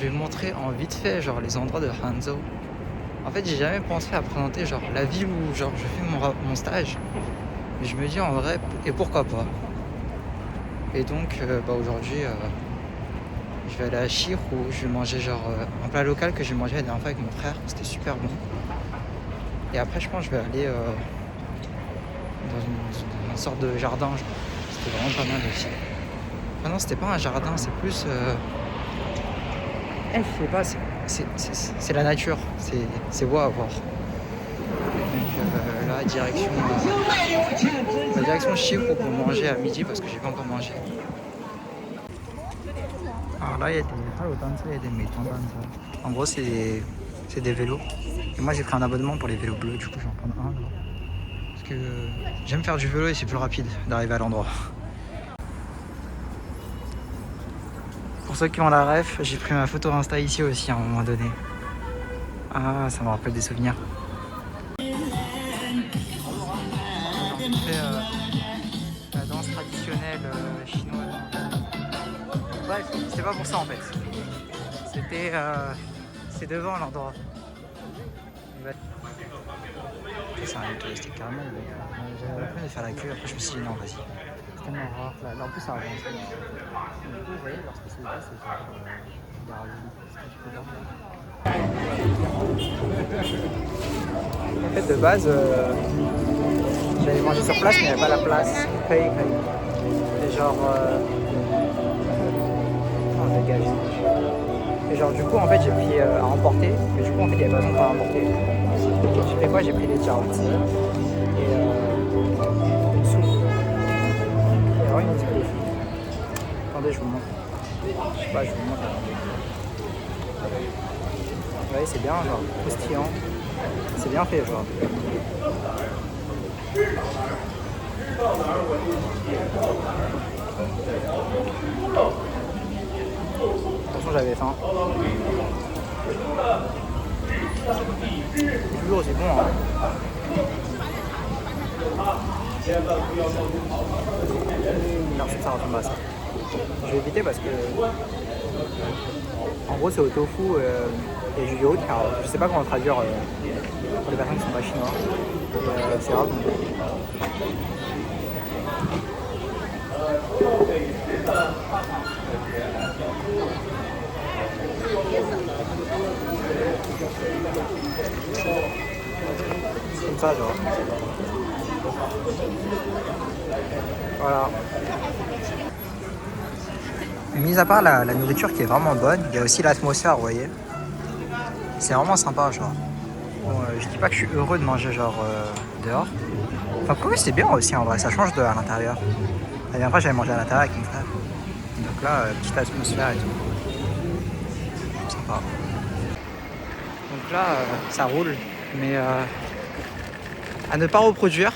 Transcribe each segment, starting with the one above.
vais vous montrer en vite fait genre les endroits de Hangzhou. En fait, j'ai jamais pensé à présenter genre la ville où genre je fais mon stage. Mais je me dis en vrai, et pourquoi pas. Et donc aujourd'hui, je vais aller à Chir où je vais manger genre un plat local que j'ai mangé la dernière fois avec mon frère. C'était super bon. Et après, je pense que je vais aller dans une sorte de jardin. Genre. C'était vraiment pas mal aussi. Ah non, c'était pas un jardin, c'est plus... je sais pas, c'est la nature. C'est beau à voir. Donc là, direction Chiro pour manger à midi parce que j'ai pas encore mangé. Alors là, il y a des Harodanza et des Meitandanza. En gros, c'est des vélos. Et moi, j'ai pris un abonnement pour les vélos bleus, du coup, je vais en prendre un. Là. Parce que j'aime faire du vélo et c'est plus rapide d'arriver à l'endroit. Pour ceux qui ont la ref, j'ai pris ma photo Insta ici aussi à un moment donné. Ah, ça me rappelle des souvenirs. La danse traditionnelle chinoise. Bref, c'était pas pour ça en fait. C'est devant l'endroit. C'est un lieu touristique carrément. J'avais la peine de faire la queue, après je me suis dit non, vas-y. C'est tellement rare. Là, en plus, ça avance. Du coup, vous voyez, leur spécialité, c'est genre en fait, de base, j'allais manger sur place, mais il n'y avait pas la place. Et genre. Oh, dégage. Et genre, du coup, en fait, j'ai pris à emporter. Mais du coup, en fait, il n'y avait pas longtemps à emporter. J'ai fait quoi? J'ai pris des charlottes et une soupe. Et alors, une petite de fou. Attendez, je vous montre. Je sais pas, je vous montre. Vous voyez, c'est bien, genre, croustillant. C'est bien fait, genre. Attention, j'avais faim. C'est toujours aussi bon, hein. Merci, ça ressemble à ça. Je vais éviter parce que en gros c'est au tofu et du yaourt. Alors, je sais pas comment le traduire pour les personnes qui sont pas chinois. C'est grave. C'est comme ça genre. Voilà. Mis à part la nourriture qui est vraiment bonne, il y a aussi l'atmosphère, vous voyez. C'est vraiment sympa, genre. Bon, je dis pas que je suis heureux de manger genre dehors. Enfin, quoi, c'est bien aussi en vrai, ça change de à l'intérieur. La dernière fois, j'avais mangé à l'intérieur avec mon frère. Donc là, petite atmosphère et tout. Sympa. Donc là, ça roule, mais à ne pas reproduire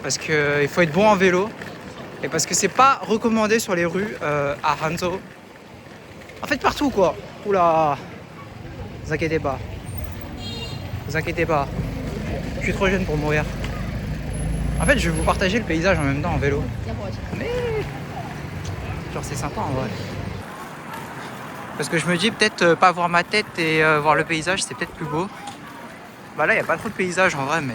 parce qu'il faut être bon en vélo. Et parce que c'est pas recommandé sur les rues à Hangzhou. En fait partout quoi. Oula. Vous inquiétez pas. Vous inquiétez pas. Je suis trop jeune pour mourir. En fait je vais vous partager le paysage en même temps en vélo. Mais genre c'est sympa en vrai. Parce que je me dis peut-être pas voir ma tête et voir le paysage c'est peut-être plus beau. Bah là il n'y a pas trop de paysage en vrai mais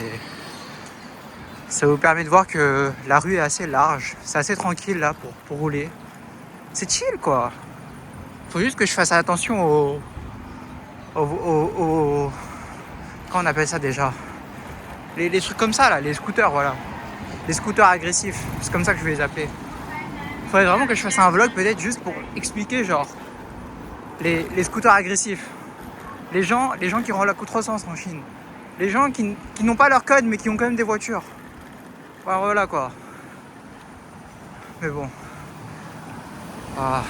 ça vous permet de voir que la rue est assez large. C'est assez tranquille là pour rouler. C'est chill quoi. Faut juste que je fasse attention comment on appelle ça déjà, les trucs comme ça là, les scooters, voilà. Les scooters agressifs, c'est comme ça que je vais les appeler. Faudrait vraiment que je fasse un vlog peut-être juste pour expliquer genre les scooters agressifs. Les gens qui roulent à contresens en Chine. Les gens qui n'ont pas leur code mais qui ont quand même des voitures. Voilà quoi. Mais bon. Ah.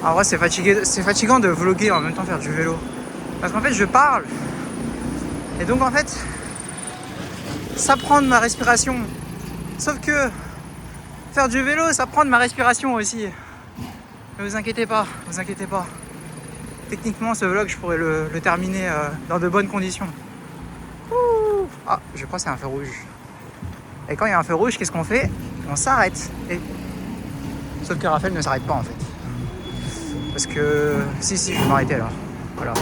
En vrai c'est fatigant de vlogger en même temps faire du vélo. Parce qu'en fait je parle. Et donc en fait ça prend de ma respiration. Sauf que faire du vélo ça prend de ma respiration aussi. Ne vous inquiétez pas, vous inquiétez pas. Techniquement ce vlog je pourrais le terminer dans de bonnes conditions. Ouh. Ah je crois que c'est un feu rouge. Et quand il y a un feu rouge, qu'est-ce qu'on fait? On s'arrête. Sauf que Raphaël ne s'arrête pas en fait. Parce que si, je vais m'arrêter là. Voilà.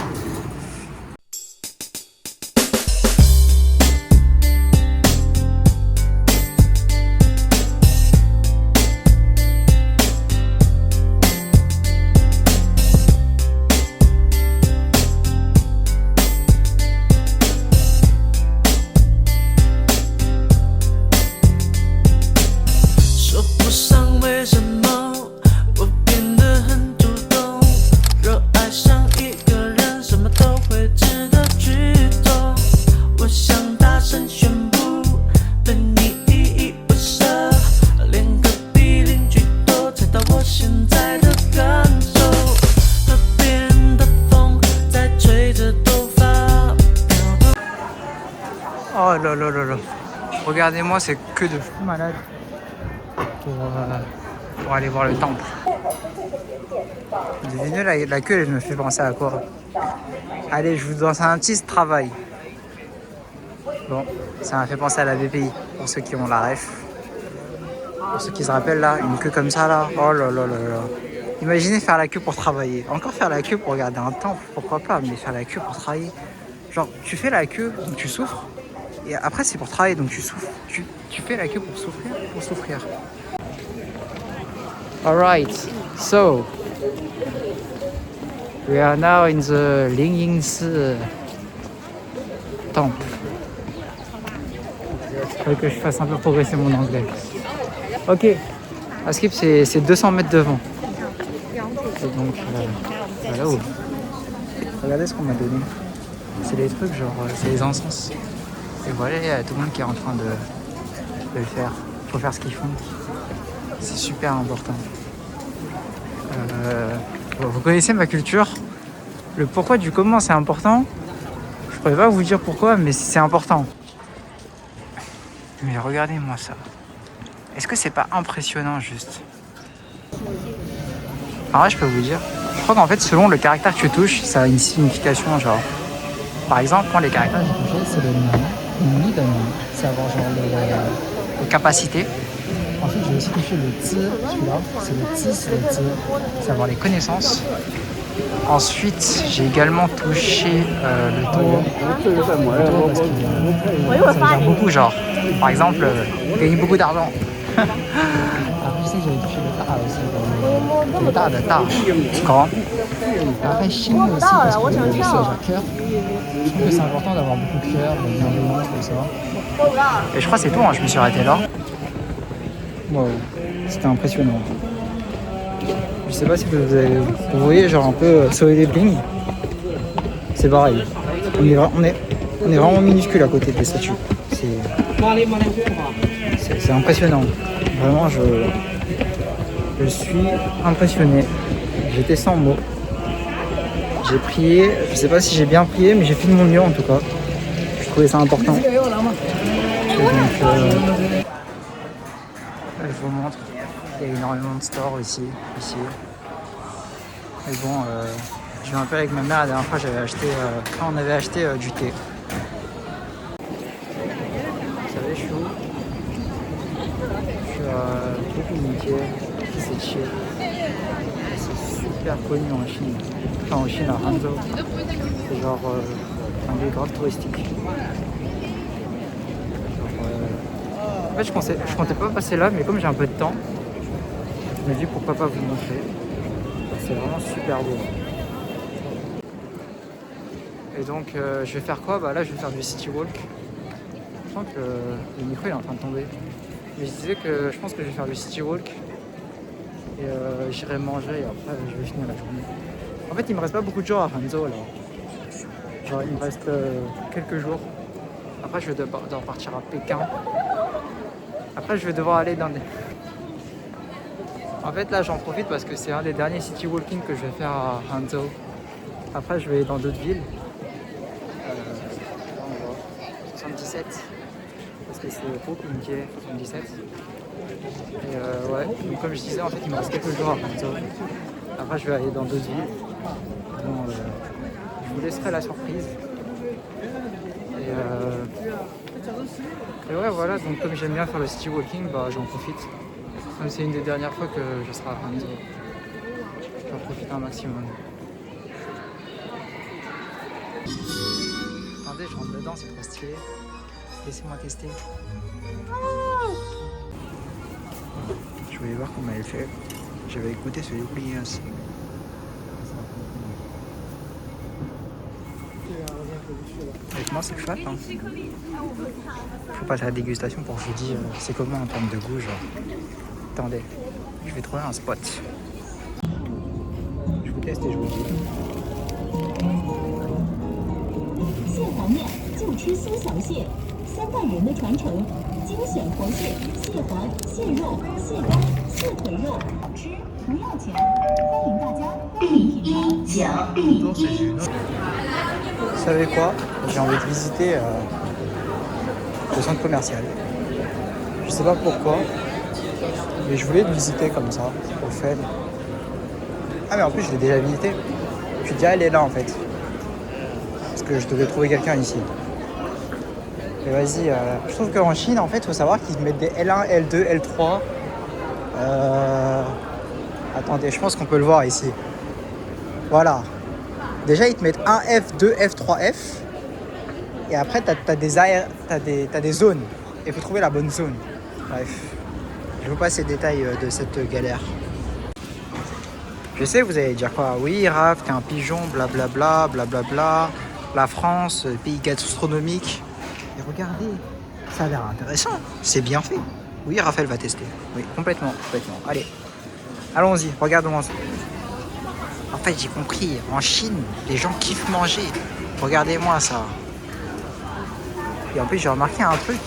Oh là là là là. Regardez-moi, c'est que de fou malade pour aller voir le temple. Devinez la queue, elle me fait penser à quoi? Allez, je vous donne un petit travail. Bon, ça m'a fait penser à la BPI, pour ceux qui ont la ref. Pour ceux qui se rappellent là, une queue comme ça là. Oh là là là là. Imaginez faire la queue pour travailler. Encore faire la queue pour regarder un temple, pourquoi pas, mais faire la queue pour travailler. Genre, tu fais la queue, donc tu souffres. Et après, c'est pour travailler, donc tu souffres. Tu fais la queue pour souffrir. Alright, so we are now in the Lingyingsi temple. Il faudrait que je fasse un peu progresser mon anglais. Ok, à Skip, c'est 200 mètres devant. Et donc, voilà où. Regardez ce qu'on m'a donné. C'est des trucs, genre, c'est les encens. Et voilà, il y a tout le monde qui est en train de le faire. Il faut faire ce qu'ils font. C'est super important. Vous connaissez ma culture. Le pourquoi du comment c'est important. Je pourrais pas vous dire pourquoi, mais c'est important. Mais regardez-moi ça. Est-ce que c'est pas impressionnant juste? En vrai, je peux vous dire. Je crois qu'en fait, selon le caractère que tu touches, ça a une signification. Genre, par exemple, moi, les caractères que j'ai touchés, c'est le ni, c'est avoir genre les capacités. Ensuite, j'ai aussi touché le zi, celui-là, c'est le zi, c'est avoir les connaissances. Ensuite, j'ai également touché le taureau. Parce que ça veut dire beaucoup, genre, par exemple, gagner beaucoup d'argent. Après, je sais que j'avais touché le ta aussi, le ta de ta, grand. Après, Chine aussi, parce que c'est genre cœur. Je trouve que c'est important d'avoir beaucoup de cœur, de bienveillance, tout ça. Et je crois que c'est tout, hein, je me suis arrêté là. Wow, c'était impressionnant. Je sais pas si vous voyez genre un peu Soleil Bling. C'est pareil. On est vraiment minuscule à côté des statues. C'est impressionnant. Vraiment, je suis impressionné. J'étais sans mots. J'ai prié. Je sais pas si j'ai bien prié, mais j'ai fait de mon mieux en tout cas. Je trouvais ça important. Et donc, je vous montre. Il y a énormément de stores ici. Mais bon, je me rappelle avec ma mère la dernière fois, on avait acheté du thé. Vous savez, je suis où? Je suis à Pupinike, c'est chill. C'est super connu en Chine. Enfin, en Chine, à Hangzhou. C'est genre un lieu grave touristique. En fait, je comptais pas passer là, mais comme j'ai un peu de temps, je me dis pourquoi pas vous montrer. C'est vraiment super beau. Et donc je vais faire quoi? Bah là je vais faire du city walk. Je sens que le micro il est en train de tomber. Mais je disais que je pense que je vais faire du city walk. Et j'irai manger et après je vais finir la journée. En fait il me reste pas beaucoup de jours à Hangzhou là. Genre il me reste quelques jours. Après je vais devoir partir à Pékin. Après je vais devoir aller dans des... En fait là j'en profite parce que c'est un des derniers city walking que je vais faire à Hangzhou. Après je vais dans d'autres villes. 77 parce que c'est Pupinike 77. Et ouais, donc comme je disais en fait il me reste quelques jours à Hangzhou. Après je vais aller dans d'autres villes. Donc, je vous laisserai la surprise. Et ouais voilà, donc comme j'aime bien faire le city walking, bah j'en profite. Comme c'est une des dernières fois que je serai à Hangzhou. J'en profite un maximum. Attendez, je rentre dedans, c'est trop stylé. Laissez-moi tester. Je voulais voir comment elle fait. J'avais écouté ce Oublias. Avec moi, c'est fat. Hein. Faut passer à la dégustation pour vous dire c'est comment en termes de goût. Genre. Attendez, je vais trouver un spot. Je vous teste et je vous dis. 蟹黄面就吃苏小蟹，3代人的传承，精选活蟹、蟹黄、蟹肉、蟹肝、蟹腿肉，好吃不要钱，欢迎大家第1讲第1。 Vous savez quoi? J'ai envie de visiter le centre commercial. Je sais pas pourquoi, mais je voulais le visiter comme ça, au fait. Ah mais en plus je l'ai déjà visité. Je suis déjà allé là en fait. Parce que je devais trouver quelqu'un ici. Et vas-y, je trouve qu'en Chine en fait il faut savoir qu'ils mettent des L1, L2, L3. Attendez, je pense qu'on peut le voir ici. Voilà. Déjà, ils te mettent 1F, 2F, 3F. Et après, t'as des zones. Et il faut trouver la bonne zone. Bref. Je vous passe les détails de cette galère. Je sais, vous allez dire quoi? Oui, Raph, t'es un pigeon, blablabla, blablabla. La France, pays gastronomique. Et regardez, ça a l'air intéressant. C'est bien fait. Oui, Raphaël va tester. Oui, complètement, complètement. Allez, allons-y, regardons ensemble. En fait, j'ai compris. En Chine, les gens kiffent manger. Regardez-moi ça. Et en plus, j'ai remarqué un truc.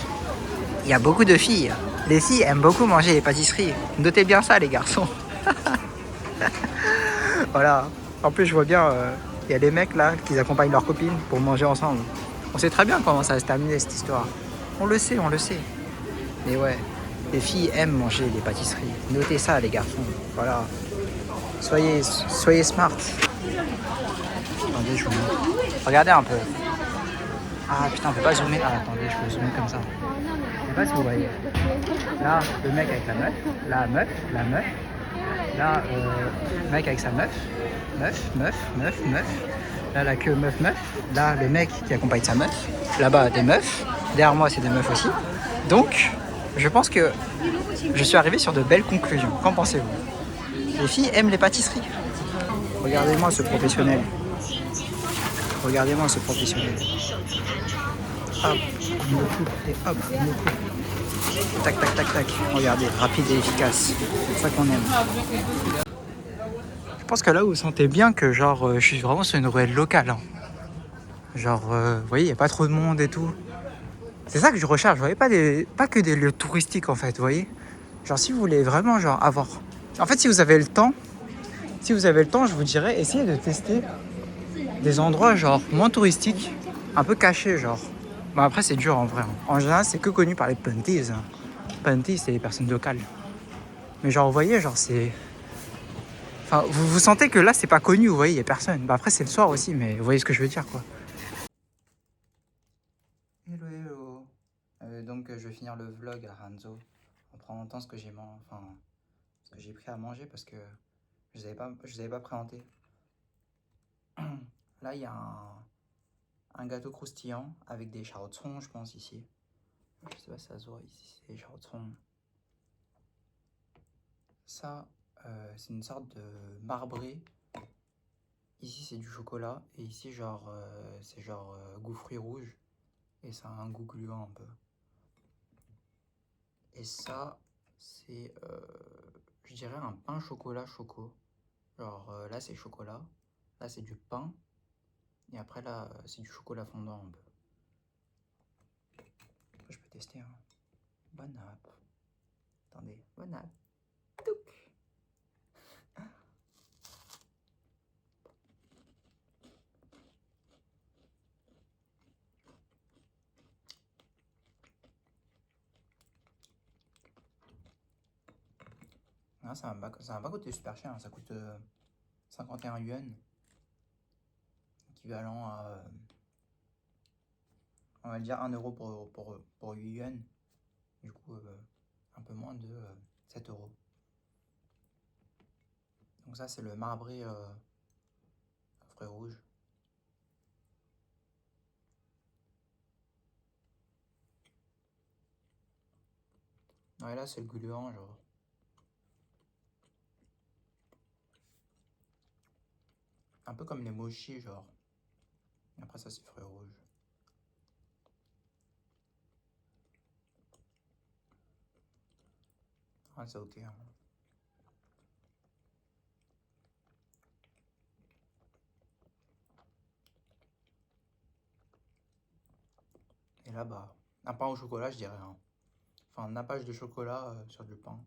Il y a beaucoup de filles. Les filles aiment beaucoup manger les pâtisseries. Notez bien ça, les garçons. Voilà. En plus, je vois bien, il y a les mecs là qui accompagnent leurs copines pour manger ensemble. On sait très bien comment ça va se terminer cette histoire. On le sait, on le sait. Mais ouais, les filles aiment manger les pâtisseries. Notez ça, les garçons. Voilà. Soyez smart. Attendez, je vous montre. Regardez un peu. Ah putain, on peut pas zoomer. Ah attendez, je peux zoomer comme ça. Je sais pas si vous voyez. Là, le mec avec la meuf. La meuf. Là, le mec avec sa meuf. Meuf. Là, la queue meuf. Là, le mec qui accompagne sa meuf. Là-bas, des meufs. Derrière moi, c'est des meufs aussi. Donc, je pense que je suis arrivé sur de belles conclusions. Qu'en pensez-vous? Les filles aiment les pâtisseries. Regardez-moi ce professionnel. Regardez-moi ce professionnel. Hop, on me coupe et hop, on me coupe. Tac. Regardez, rapide et efficace. C'est ça qu'on aime. Je pense que là, vous sentez bien que genre, je suis vraiment sur une ruelle locale. Hein. Genre, vous voyez, il n'y a pas trop de monde et tout. C'est ça que je recherche. Vous voyez, pas que des lieux touristiques en fait, vous voyez. Genre, si vous voulez vraiment genre avoir... En fait, si vous avez le temps, je vous dirais, essayez de tester des endroits genre moins touristiques, un peu cachés genre. Bon après c'est dur en vrai. En général c'est que connu par les punties. Punties c'est les personnes locales. Mais genre vous voyez genre c'est... Enfin vous sentez que là c'est pas connu, vous voyez, il y a personne. Bah après c'est le soir aussi mais vous voyez ce que je veux dire quoi. Hello. Donc je vais finir le vlog à Hanzo en prenant en temps ce que j'ai ce que j'ai pris à manger parce que je vous avais pas présenté. Là il y a un gâteau croustillant avec des chaotsong, je pense, ici. Je sais pas si ça se voit ici, c'est des chaotsong. Ça, c'est une sorte de marbré. Ici, c'est du chocolat. Et ici, genre, c'est genre goût fruits rouges. Et ça a un goût gluant un peu. Et ça, c'est, je dirais, un pain chocolat choco. Genre, là, c'est chocolat. Là, c'est du pain. Et après, là, c'est du chocolat fondant un peu. Après, je peux tester, hein. Bonne app. Attendez, bonne app. Touc. Ah, ça va pas coûter super cher, hein. Ça coûte 51 yuan. Équivalent à, on va dire 1 euro pour 8 yuan. Du coup, un peu moins de 7 euros. Donc ça, c'est le marbré fruits rouges. Ouais, là, c'est le gluant, genre. Un peu comme les mochis, genre. Et après, ça, c'est fruits rouges. Ah, c'est ok. Hein. Et là, bah, un pain au chocolat, je dirais. Hein. Enfin, un nappage de chocolat sur du pain.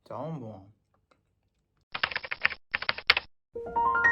C'est vraiment bon. Hein.